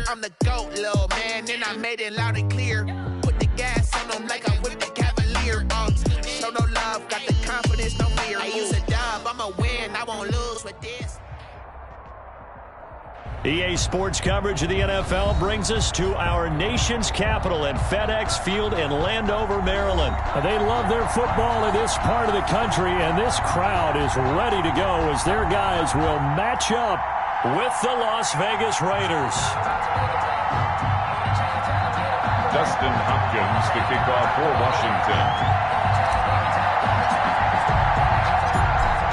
I'm the GOAT, little man, and I made it loud and clear. Put the gas on them like I'm with the Cavalier. Show no love, got the confidence, no fear. I use a dub, I'ma win, I won't lose with this. EA Sports coverage of the NFL brings us to our nation's capital at FedEx Field in Landover, Maryland. They love their football in this part of the country, and this crowd is ready to go as their guys will match up with the Las Vegas Raiders. Dustin Hopkins to kick off for Washington.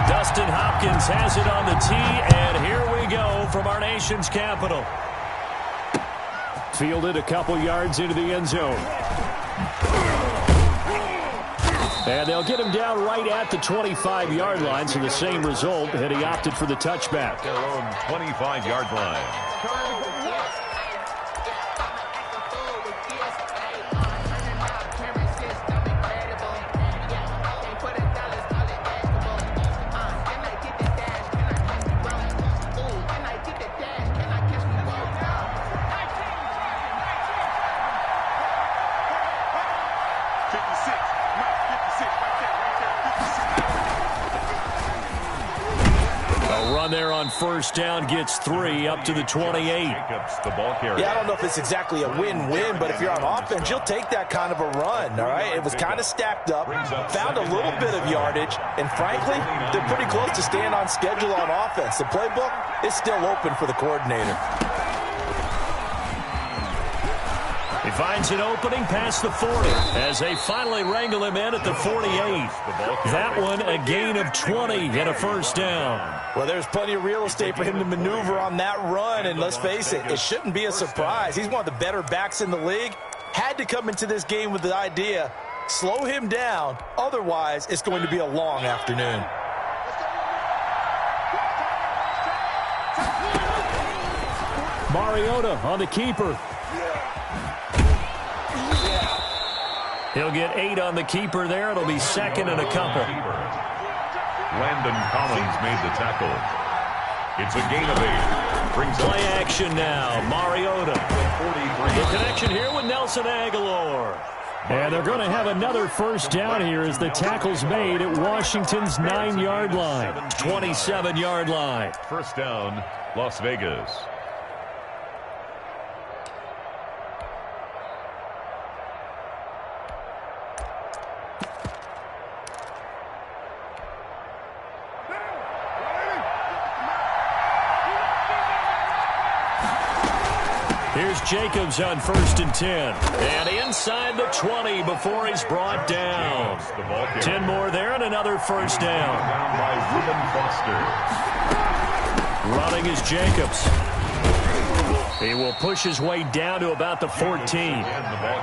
Dustin Hopkins has it on the tee, and here we go from our nation's capital. Fielded a couple yards into the end zone. And they'll get him down right at the 25-yard line, so the same result, and he opted for the touchback. Their own 25-yard line. There on first down gets 3 up to the 28. Jacobs, the ball carrier. Yeah, I don't know if it's exactly a win-win, but if you're on offense, you'll take that kind of a run, all right? It was kind of stacked up, found a little bit of yardage, and frankly, they're pretty close to staying on schedule on offense. The playbook is still open for the coordinator. He finds an opening past the 40 as they finally wrangle him in at the 48. That one a gain of 20 and a first down. Well, there's plenty of real estate for him to maneuver on that run, and let's face it, it shouldn't be a surprise. He's one of the better backs in the league. Had to come into this game with the idea, slow him down, otherwise it's going to be a long afternoon. Mariota on the keeper. He'll get 8 on the keeper there. It'll be second and a couple. Landon Collins made the tackle. It's a gain of 8. Brings play action now. Mariota. The connection here with Nelson Aguilar. And they're going to have another first down here as the tackle's made at Washington's 9-yard line. 27-yard line. First down, Las Vegas. Here's Jacobs on first and 10. And inside the 20 before he's brought down. 10 more there and another first down. Down by Reuben Foster. Running is Jacobs. He will push his way down to about the 14.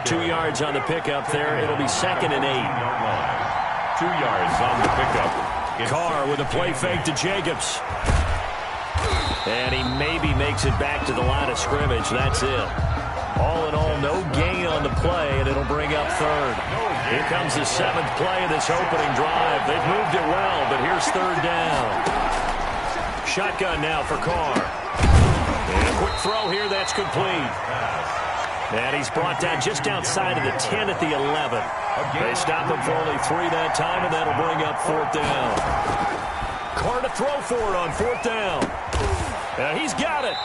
2 yards on the pickup there. It'll be second and 8. 2 yards on the pickup. Carr with a play fake to Jacobs. And he maybe makes it back to the line of scrimmage. That's it. All in all, no gain on the play, and it'll bring up third. Here comes the 7th play of this opening drive. They've moved it well, but here's third down. Shotgun now for Carr. And a quick throw here. That's complete. And he's brought down just outside of the 10 at the 11. They stop him for only 3 that time, and that'll bring up fourth down. Carr to throw for it on fourth down. And he's got it.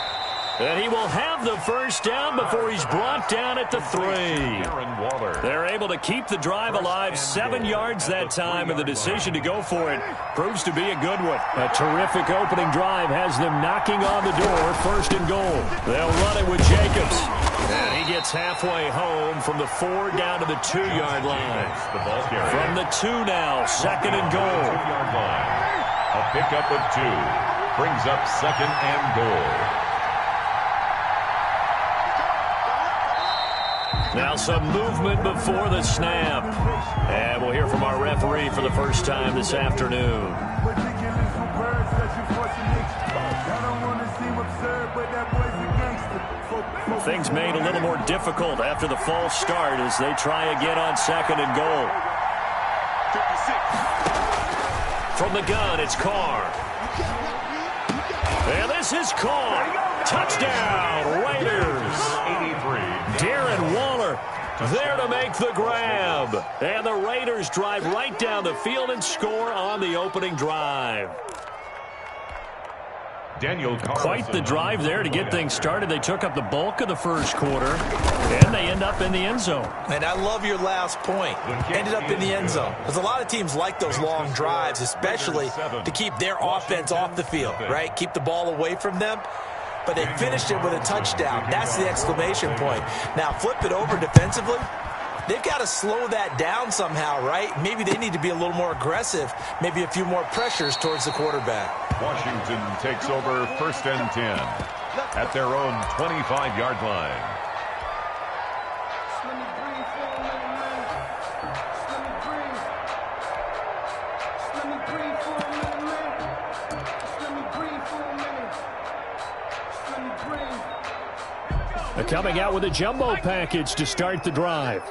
And he will have the first down before he's brought down at the 3. They're able to keep the drive alive. 7 yards that time, and the decision to go for it proves to be a good one. A terrific opening drive has them knocking on the door. First and goal. They'll run it with Jacobs. And he gets halfway home from the 4 down to the 2-yard line. From the 2 now, second and goal. A pickup of 2. Brings up second and goal. Now some movement before the snap. And we'll hear from our referee for the first time this afternoon. Things made a little more difficult after the false start as they try again on second and goal. From the gun, it's Carr. And this is caught. Touchdown, Raiders. 83. Darren Waller there to make the grab. And the Raiders drive right down the field and score on the opening drive. Daniel Carlson. Quite the drive there to get things started. They took up the bulk of the first quarter, and they end up in the end zone. And I love your last point. Ended up in the end zone. Because a lot of teams like those long drives, especially to keep their offense off the field, right? Keep the ball away from them. But they finished it with a touchdown. That's the exclamation point. Now, flip it over defensively. They've got to slow that down somehow, right? Maybe they need to be a little more aggressive. Maybe a few more pressures towards the quarterback. Washington takes over 1st and 10 at their own 25-yard line. They're coming out with a jumbo package to start the drive.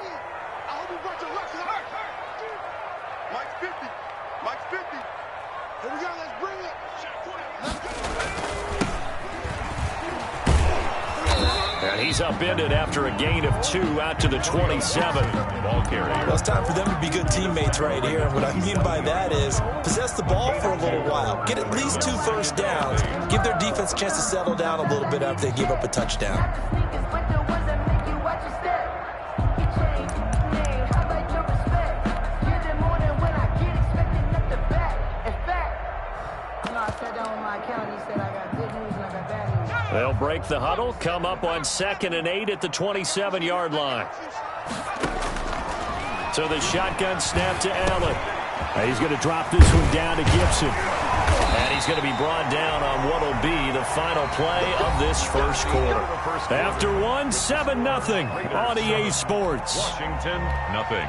And he's upended after a gain of 2 out to the 27. Ball carrier. Well, it's time for them to be good teammates right here. And what I mean by that is possess the ball for a little while. Get at least 2 first downs. Give their defense a chance to settle down a little bit after they give up a touchdown. They'll break the huddle, come up on 2nd and 8 at the 27-yard line. So the shotgun snap to Allen. He's going to drop this one down to Gibson. And he's going to be brought down on what will be the final play of this first quarter. After 1, 7-0 on EA Sports. Washington, nothing.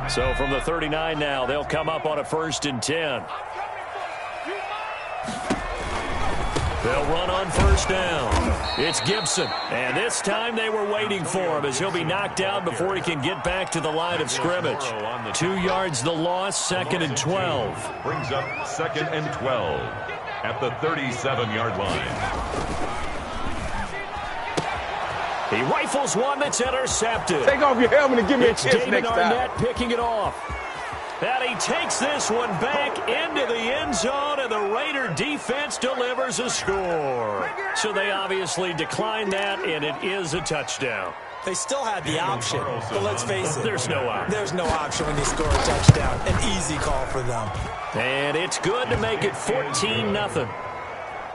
So from the 39 now, they'll come up on a 1st and 10. They'll run on 1st down. It's Gibson. And this time they were waiting for him as he'll be knocked down before he can get back to the line of scrimmage. 2 yards the loss, 2nd and 12. Brings up 2nd and 12 at the 37-yard line. He rifles one that's intercepted. Take off your helmet and give me a kiss David next time. Arnett picking it off. And he takes this one back into the end zone, and the Raider defense delivers a score. So they obviously declined that, and it is a touchdown. They still had the option, but let's face it. There's no option. There's no option when you score a touchdown. An easy call for them. And it's good to make it 14-0.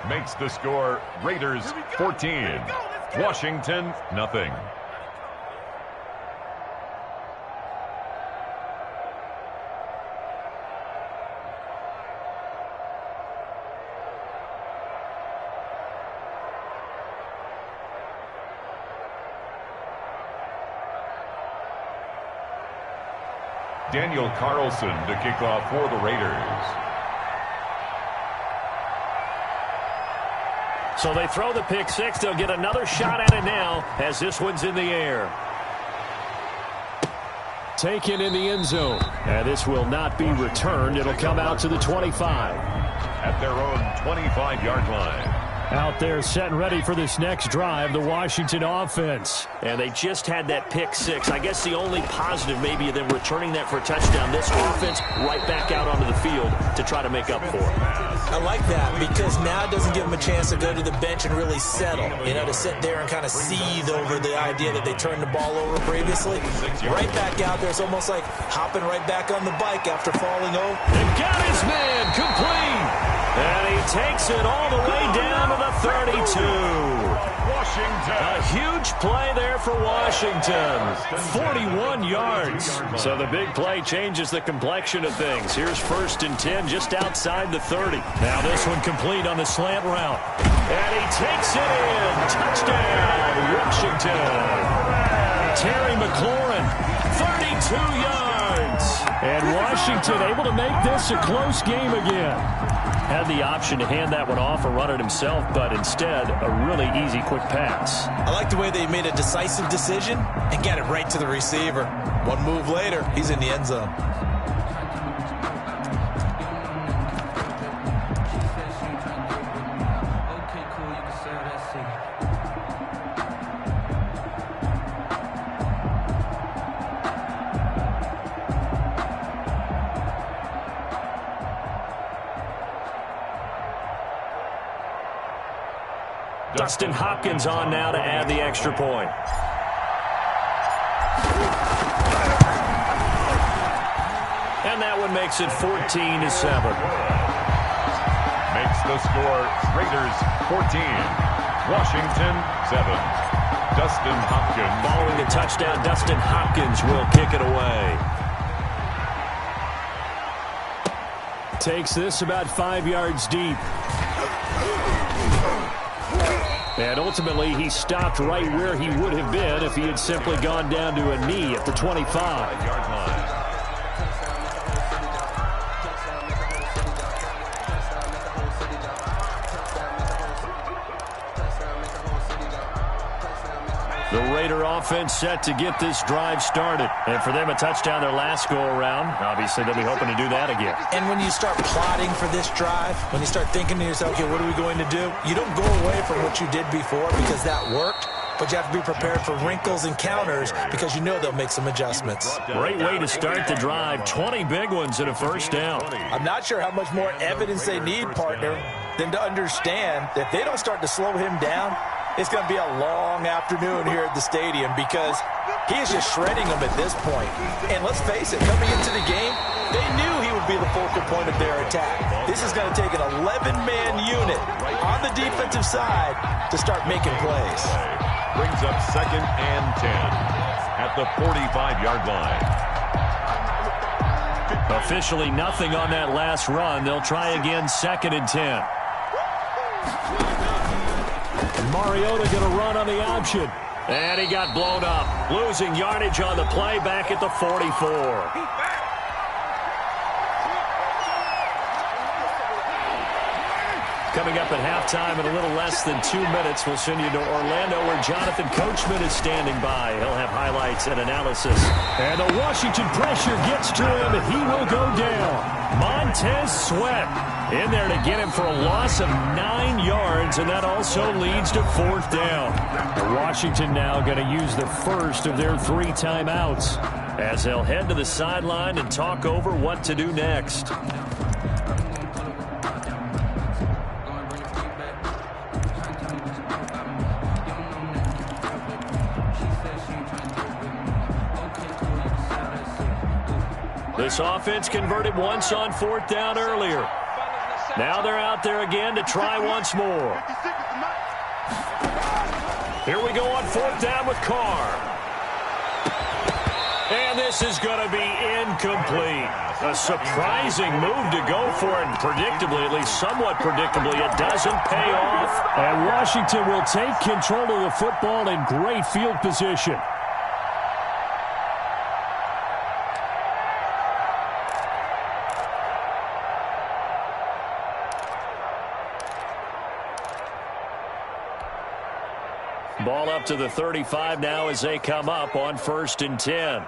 Makes the score Raiders 14. Washington, nothing. Daniel Carlson to kick off for the Raiders. So they throw the pick six. They'll get another shot at it now as this one's in the air. Taken in the end zone. And this will not be returned. It'll come out to the 25. At their own 25-yard line. Out there set and ready for this next drive, the Washington offense. And they just had that pick six. I guess the only positive maybe of them returning that for a touchdown. This offense right back out onto the field to try to make up for it. I like that because now it doesn't give them a chance to go to the bench and really settle. You know, to sit there and kind of seethe over the idea that they turned the ball over previously. Right back out there. It's almost like hopping right back on the bike after falling over. And got his man complete. And he takes it all the way down to the 32. Washington. A huge play there for Washington. 41 yards. So the big play changes the complexion of things. Here's 1st and 10 just outside the 30. Now this one complete on the slant route. And he takes it in. Touchdown, Washington. Terry McLaurin, 32 yards. yards. And Washington able to make this a close game again. Had the option to hand that one off or run it himself, but instead a really easy quick pass. I like the way they made a decisive decision and got it right to the receiver. One move later, he's in the end zone. Dustin Hopkins on now to add the extra point. And that one makes it 14-7. Makes the score Raiders 14, Washington 7. Dustin Hopkins. Following the touchdown, Dustin Hopkins will kick it away. Takes this about 5 yards deep. And ultimately, he stopped right where he would have been if he had simply gone down to a knee at the 25-yard line. The Raider offense set to get this drive started. And for them, a touchdown their last go-around. Obviously, they'll be hoping to do that again. And when you start plotting for this drive, when you start thinking to yourself, okay, what are we going to do? You don't go away from what you did before because that worked. But you have to be prepared for wrinkles and counters because you know they'll make some adjustments. Great way to start the drive. 20 big ones and a first down. I'm not sure how much more evidence they need, partner, than to understand that if they don't start to slow him down, it's going to be a long afternoon here at the stadium because he is just shredding them at this point. And let's face it, coming into the game, they knew he would be the focal point of their attack. This is going to take an 11-man unit on the defensive side to start making plays. Brings up 2nd and 10 at the 45-yard line. Officially nothing on that last run. They'll try again 2nd and 10. Mariota going to run on the option. And he got blown up. Losing yardage on the play back at the 44. Coming up at halftime in a little less than 2 minutes, we'll send you to Orlando where Jonathan Coachman is standing by. He'll have highlights and analysis. And the Washington pressure gets to him, and he will go down. Montez Sweat in there to get him for a loss of 9 yards, and that also leads to 4th down. Washington now going to use the first of their 3 timeouts as they'll head to the sideline and talk over what to do next. This offense converted once on 4th down earlier. Now they're out there again to try once more. Here we go on 4th down with Carr. And this is going to be incomplete. A surprising move to go for it, and predictably, at least somewhat predictably, it doesn't pay off. And Washington will take control of the football in great field position. Ball up to the 35 now as they come up on 1st and 10.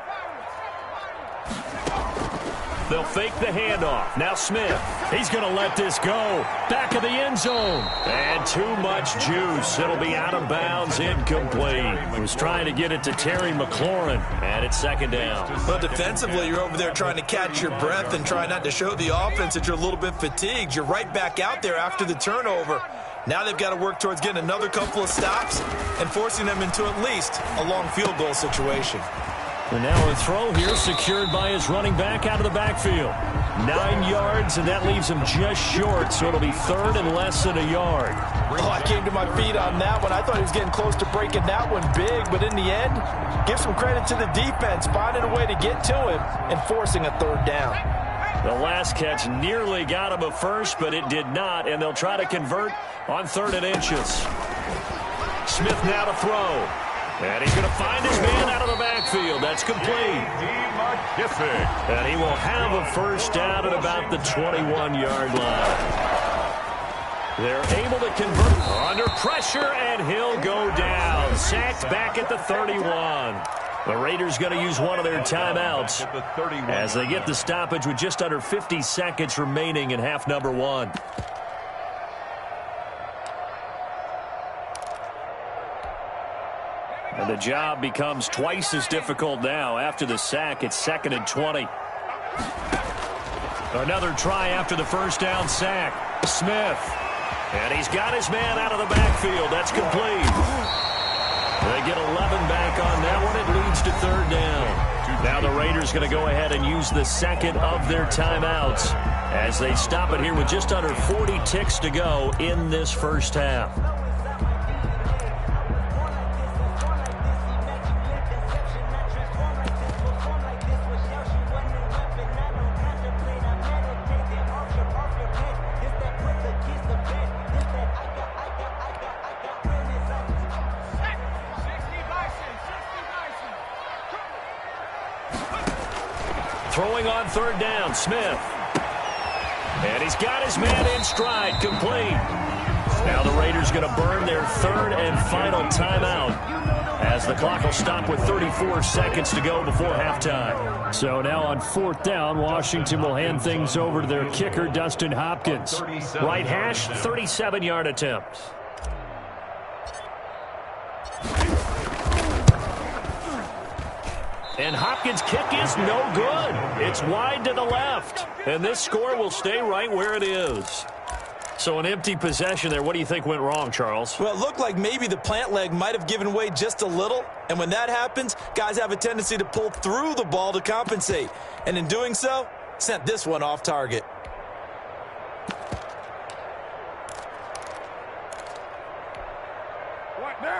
They'll fake the handoff. Now Smith. He's going to let this go. Back of the end zone. And too much juice. It'll be out of bounds, incomplete. He was trying to get it to Terry McLaurin. And it's 2nd down. But defensively, you're over there trying to catch your breath and try not to show the offense that you're a little bit fatigued. You're right back out there after the turnover. Now they've got to work towards getting another couple of stops and forcing them into at least a long field goal situation. And now a throw here secured by his running back out of the backfield. 9 yards, and that leaves him just short, so it'll be 3rd and less than a yard. Oh, I came to my feet on that one. I thought he was getting close to breaking that one big, but in the end, give some credit to the defense, finding a way to get to him and forcing a 3rd down. The last catch nearly got him a first, but it did not, and they'll try to convert on 3rd and inches. Smith now to throw. And he's going to find his man out of the backfield. That's complete. And he will have a first down at about the 21-yard line. They're able to convert under pressure, and he'll go down. Sacked back at the 31. The Raiders going to use one of their timeouts as they get the stoppage with just under 50 seconds remaining in half number one. And the job becomes twice as difficult now. After the sack, it's 2nd and 20. Another try after the first down sack. Smith. And he's got his man out of the backfield. That's complete. They get 11 back on that one. It leads to 3rd down. Now the Raiders going to go ahead and use the second of their timeouts as they stop it here with just under 40 ticks to go in this first half. Throwing on 3rd down, Smith. And he's got his man in stride, complete. Now the Raiders going to burn their 3rd and final timeout as the clock will stop with 34 seconds to go before halftime. So now on 4th down, Washington will hand things over to their kicker, Dustin Hopkins. Right hash, 37-yard attempt. And Hopkins' kick is no good. It's wide to the left. And this score will stay right where it is. So an empty possession there. What do you think went wrong, Charles? Well, it looked like maybe the plant leg might have given way just a little. And when that happens, guys have a tendency to pull through the ball to compensate. And in doing so, sent this one off target.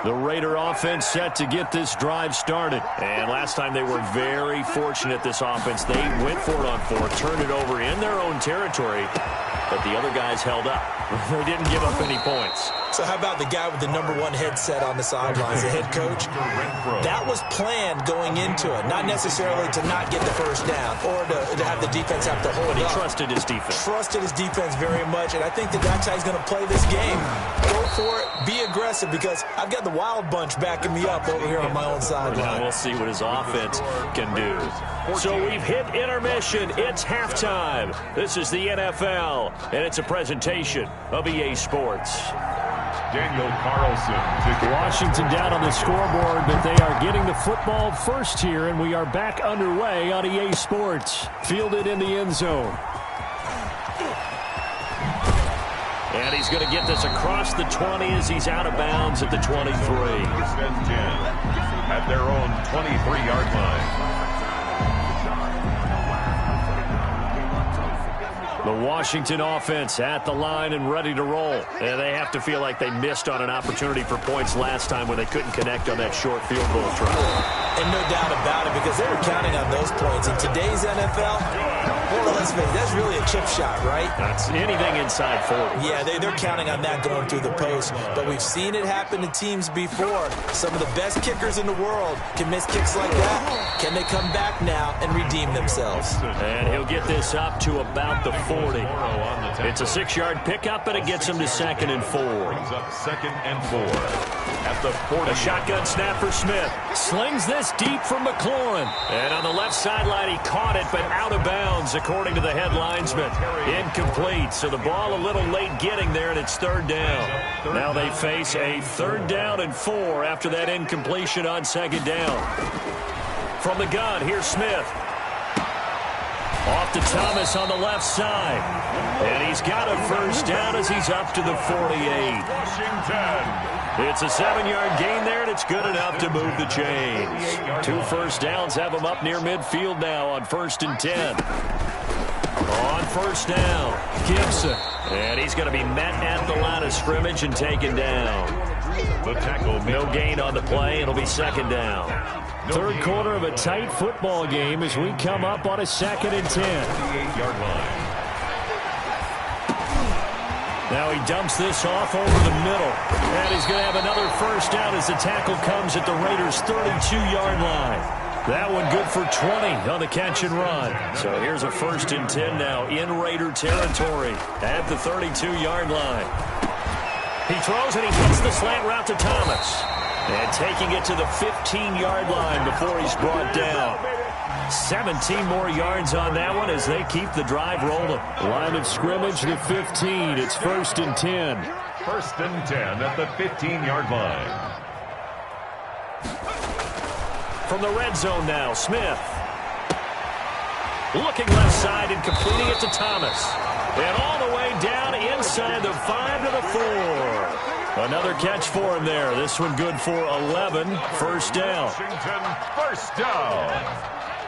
The Raider offense set to get this drive started. And last time they were very fortunate, this offense. They went for it on 4, turned it over in their own territory, but the other guys held up. They didn't give up any points. So how about the guy with the #1 headset on the sidelines, the head coach? That was planned going into it, not necessarily to not get the first down or to have the defense have to hold up. But he trusted his defense. Trusted his defense very much, and I think that that's how he's going to play this game. Go for it, be aggressive, because I've got the wild bunch backing me up over here on my own sideline. We'll see what his offense can do. So we've hit intermission. It's halftime. This is the NFL, and it's a presentation of EA Sports. Daniel Carlson. Washington down on the scoreboard, but they are getting the football first here, and we are back underway on EA Sports. Fielded in the end zone. And he's going to get this across the 20 as he's out of bounds at the 23. At their own 23-yard line. The Washington offense at the line and ready to roll. And they have to feel like they missed on an opportunity for points last time when they couldn't connect on that short field goal try. And no doubt about it, because they were counting on those points. In today's NFL, well, let's face it, that's really a chip shot, right? That's anything inside 40. Yeah, they're counting on that going through the post. But we've seen it happen to teams before. Some of the best kickers in the world can miss kicks like that. Can they come back now and redeem themselves? And he'll get this up to about the 40. It's a 6-yard pickup, and it gets him to 2nd and 4. Brings up 2nd and 4. At the 40. A shotgun snap for Smith. Slings this deep from McLaurin. And on the left sideline, he caught it, but out of bounds, according to the head linesman. Incomplete, so the ball a little late getting there, and it's 3rd down. Now they face a 3rd down and 4 after that incompletion on 2nd down. From the gun, here's Smith. Off to Thomas on the left side. And he's got a first down as he's up to the 48. Washington. It's a 7-yard gain there, and it's good enough to move the chains. 2 first downs have him up near midfield now on 1st and 10. On 1st down, Gibson. And he's going to be met at the line of scrimmage and taken down. The tackle. No gain on the play. It'll be 2nd down. 3rd quarter of a tight football game as we come up on a 2nd and 10. 28-yard line. Now he dumps this off over the middle. And he's going to have another first down as the tackle comes at the Raiders' 32-yard line. That one good for 20 on the catch and run. So here's a 1st and 10 now in Raider territory at the 32-yard line. He throws and he hits the slant route to Thomas. And taking it to the 15-yard line before he's brought down. 17 more yards on that one as they keep the drive rolling. Line of scrimmage, the 15. It's 1st and 10. 1st and 10 at the 15-yard line. From the red zone now, Smith. Looking left side and completing it to Thomas. And all the way down inside the 5 to the 4. Another catch for him there. This one good for 11. First down. Washington, first down.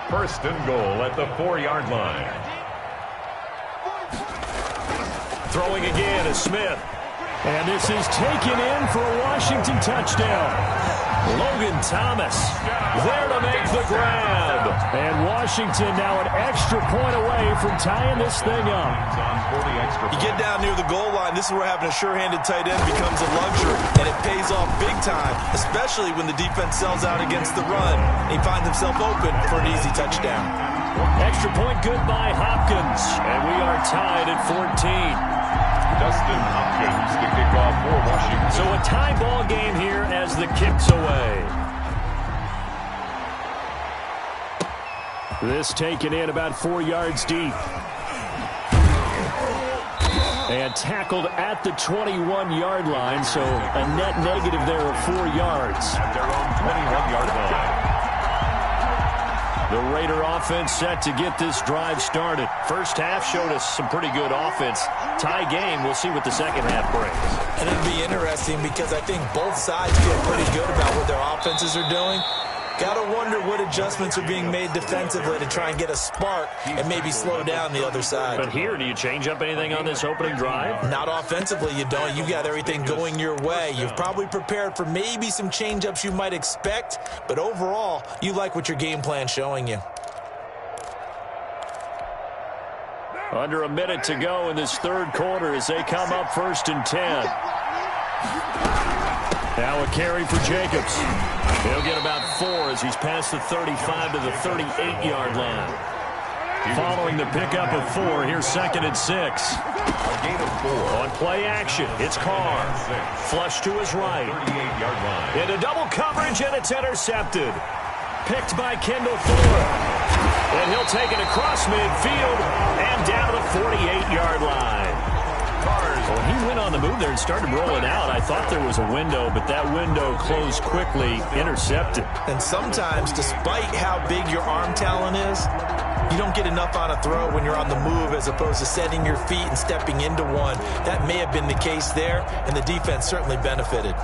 1st and goal at the 4-yard line. Throwing again is Smith. And this is taken in for a Washington touchdown. Logan Thomas there to make the grab. And Washington now an extra point away from tying this thing up. You get down near the goal line, this is where having a sure-handed tight end becomes a luxury, and it pays off big time, especially when the defense sells out against the run. He finds himself open for an easy touchdown. Extra point good by Hopkins, and we are tied at 14. Dustin Hopkins to kick off for Washington. So a tie ball game here as the kick's away. This taken in about 4 yards deep. And tackled at the 21-yard line, so a net negative there of 4 yards. At their own 21-yard line. The Raider offense set to get this drive started. First half showed us some pretty good offense. Tie game, we'll see what the second half brings. And it'll be interesting because I think both sides feel pretty good about what their offenses are doing. Got to wonder what adjustments are being made defensively to try and get a spark and maybe slow down the other side. But here, do you change up anything on this opening drive? Not offensively, you don't. You got everything going your way. You've probably prepared for maybe some change-ups you might expect, but overall, you like what your game plan's showing you. Under a minute to go in this third quarter as they come up 1st and 10. Now a carry for Jacobs. He'll get about 4 as he's past the 35 to the 38-yard line. Following the pickup of 4, here's 2nd and 6. A gain of 4. On play action, it's Carr. Flush to his right. 38-yard line. Into double coverage, and it's intercepted. Picked by Kendall Fuller. And he'll take it across midfield and down to the 48-yard line. Well, he went on the move there and started rolling out. I thought there was a window, but that window closed quickly, intercepted. And sometimes, despite how big your arm talent is, you don't get enough on a throw when you're on the move as opposed to setting your feet and stepping into one. That may have been the case there, and the defense certainly benefited.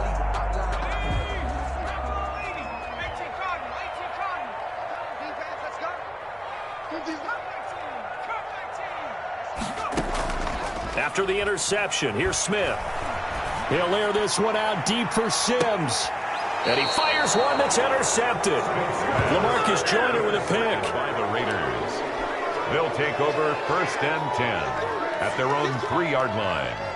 After the interception, here's Smith. He'll air this one out deep for Sims. And he fires one that's intercepted. LaMarcus Joyner with a pick. By the Raiders. They'll take over 1st and 10 at their own 3-yard line.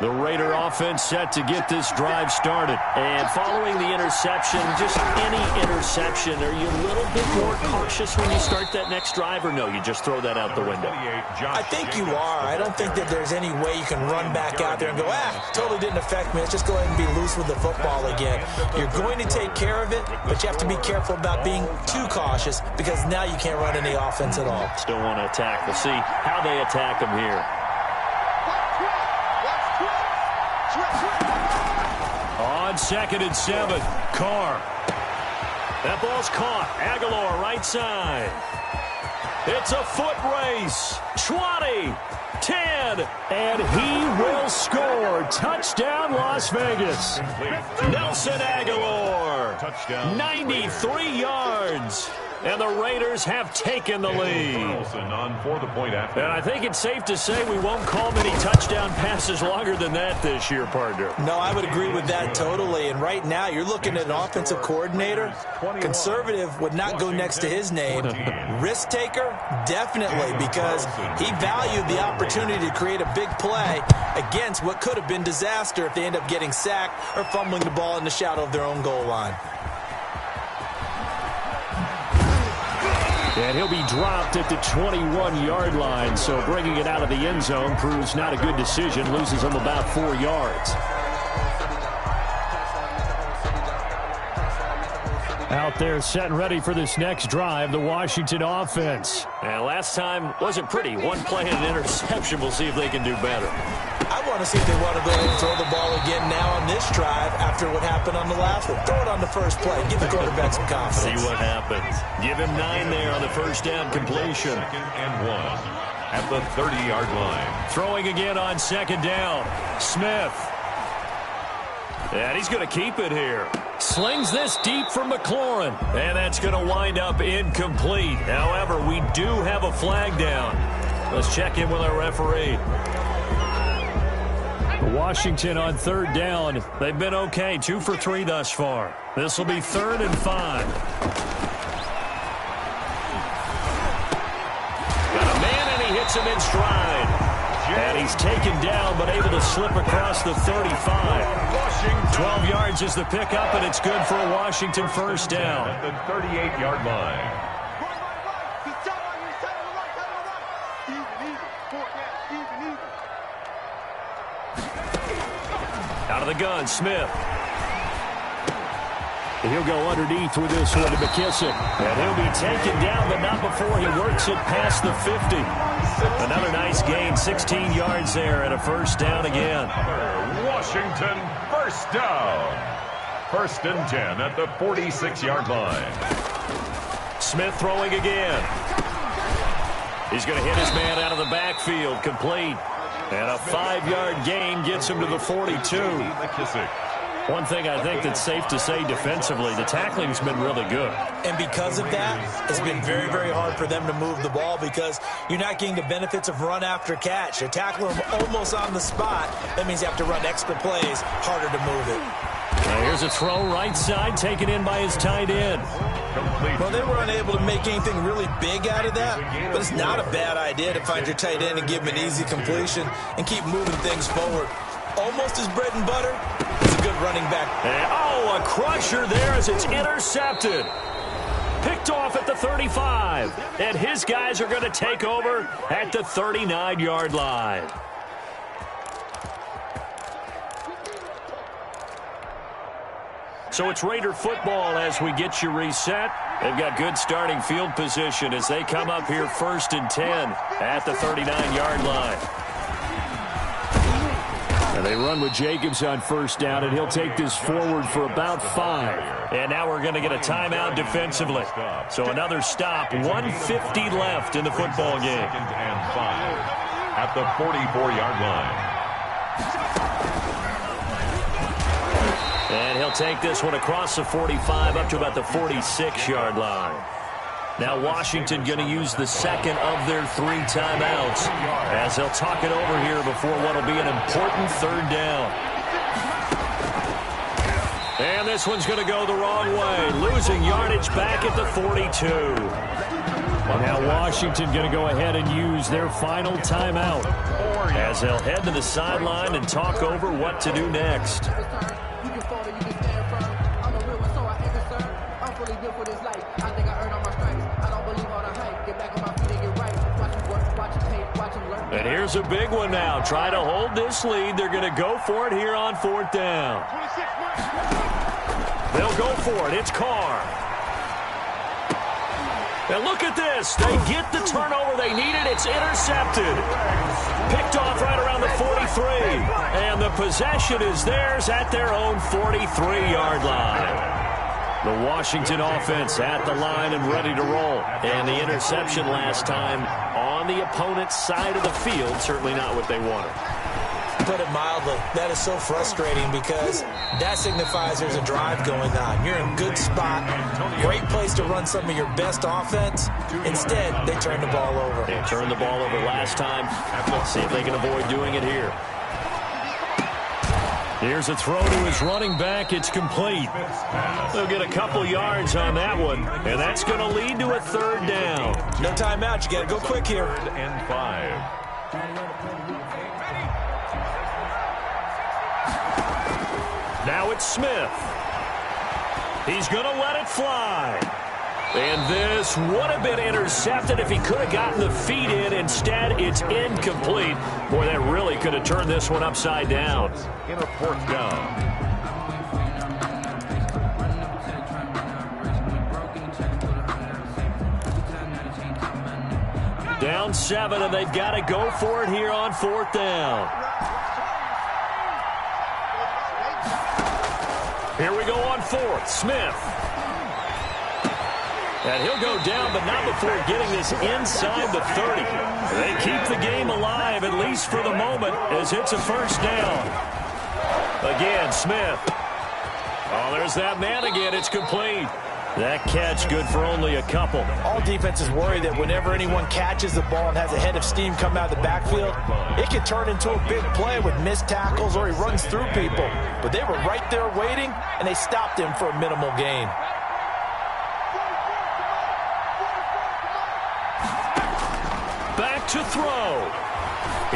The Raider offense set to get this drive started. And following the interception, just any interception, are you a little bit more cautious when you start that next drive, or no, you just throw that out the window? I think you are. I don't think that there's any way you can run back out there and go, totally didn't affect me. Let's just go ahead and be loose with the football again. You're going to take care of it, but you have to be careful about being too cautious because now you can't run any offense at all. Still want to attack. We'll see how they attack them here. On 2nd and 7, Carr. That ball's caught. Aguilar right side. It's a foot race. 20, 10, and he will score. Touchdown, Las Vegas. Nelson Aguilar. Touchdown. 93 yards. and the Raiders have taken the lead. And I think it's safe to say we won't call many touchdown passes longer than that this year, partner. No, I would agree with that totally. And right now, you're looking at an offensive coordinator. Conservative would not go next to his name. Risk taker, definitely, because he valued the opportunity to create a big play against what could have been disaster if they end up getting sacked or fumbling the ball in the shadow of their own goal line. And he'll be dropped at the 21-yard line, so bringing it out of the end zone proves not a good decision, loses him about 4 yards. Out there set and ready for this next drive, the Washington offense. And last time wasn't pretty. One play and an interception. We'll see if they can do better. I want to see if they want to go ahead and throw the ball again now on this drive after what happened on the last one. Throw it on the first play. Give the quarterback some confidence. See what happens. Give him 9 there on the first down completion. 2nd and 1 at the 30-yard line. Throwing again on 2nd down. Smith. And he's going to keep it here. Slings this deep for McLaurin. And that's going to wind up incomplete. However, we do have a flag down. Let's check in with our referee. Washington on 3rd down. They've been okay. 2 for 3 thus far. This will be 3rd and 5. Got a man, and he hits him in stride. And he's taken down, but able to slip across the 35. 12 yards is the pickup, and it's good for a Washington first down. At the 38-yard line. Out of the gun, Smith. He'll go underneath with this one to McKissick. And he'll be taken down, but not before he works it past the 50. Another nice gain, 16 yards there, and a first down again. Washington first down. 1st and 10 at the 46-yard line. Smith throwing again. He's going to hit his man out of the backfield, complete. And a 5-yard gain gets him to the 42. McKissick. One thing I think that's safe to say defensively, the tackling's been really good. And because of that, it's been very, very hard for them to move the ball because you're not getting the benefits of run after catch. They tackle him almost on the spot. That means you have to run extra plays, harder to move it. Now here's a throw right side, taken in by his tight end. Well, they were unable to make anything really big out of that, but it's not a bad idea to find your tight end and give him an easy completion and keep moving things forward. Almost his bread and butter. He's a good running back. And, a crusher there as it's intercepted. Picked off at the 35. And his guys are going to take over at the 39-yard line. So it's Raider football as we get you reset. They've got good starting field position as they come up here 1st and 10 at the 39-yard line. And they run with Jacobs on 1st down, and he'll take this forward for about 5. And now we're going to get a timeout defensively. So another stop, 1:50 left in the football game. 2nd and 5 at the 44-yard line. And he'll take this one across the 45 up to about the 46-yard line. Now Washington going to use the 2nd of their 3 timeouts as they'll talk it over here before what will be an important 3rd down. And this one's going to go the wrong way, losing yardage back at the 42. Now Washington going to go ahead and use their final timeout as they'll head to the sideline and talk over what to do next. And here's a big one now. Try to hold this lead. They're going to go for it here on 4th down. They'll go for it. It's Carr. And look at this. They get the turnover they needed. It's intercepted. Picked off right around the 43. And the possession is theirs at their own 43-yard line. The Washington offense at the line and ready to roll. And the interception last time on the opponent's side of the field, certainly not what they wanted. Put it mildly, that is so frustrating because that signifies there's a drive going on. You're in a good spot, great place to run some of your best offense. Instead, they turn the ball over. They turned the ball over last time. Let's see if they can avoid doing it here. Here's a throw to his running back. It's complete. They'll get a couple yards on that one, and that's going to lead to a third down. No timeout. You got to go quick here. 3rd and 5. Now it's Smith. He's going to let it fly. And this would have been intercepted if he could have gotten the feet in. Instead, it's incomplete. Boy, that really could have turned this one upside down. In a 4th down. Down 7, and they've got to go for it here on 4th down. Here we go on 4th. Smith. And he'll go down, but not before getting this inside the 30. They keep the game alive, at least for the moment, as it's a first down. Again, Smith. Oh, there's that man again. It's complete. That catch good for only a couple. All defenses worry that whenever anyone catches the ball and has a head of steam come out of the backfield, it can turn into a big play with missed tackles or he runs through people. But they were right there waiting, and they stopped him for a minimal gain. Back to throw.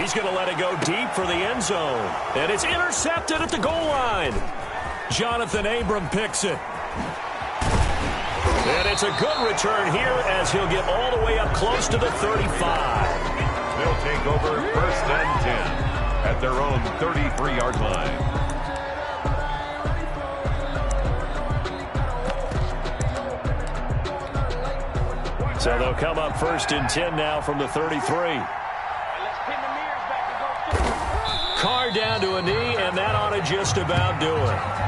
He's going to let it go deep for the end zone. And it's intercepted at the goal line. Jonathan Abram picks it. And it's a good return here as he'll get all the way up close to the 35. They'll take over 1st and 10 at their own 33-yard line. So they'll come up 1st and 10 now from the 33. Carr down to a knee, and that ought to just about do it.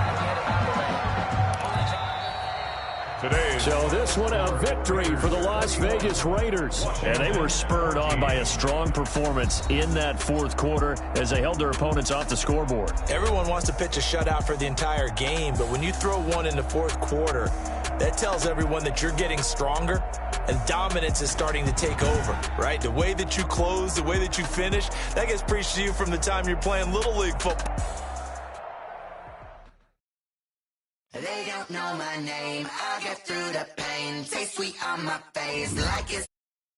So this one a victory for the Las Vegas Raiders. And they were spurred on by a strong performance in that 4th quarter as they held their opponents off the scoreboard. Everyone wants to pitch a shutout for the entire game, but when you throw one in the 4th quarter, that tells everyone that you're getting stronger and dominance is starting to take over, right? The way that you close, the way that you finish, that gets preached to you from the time you're playing Little League football. They don't know my name, I'll get through the pain, taste sweet on my face like it's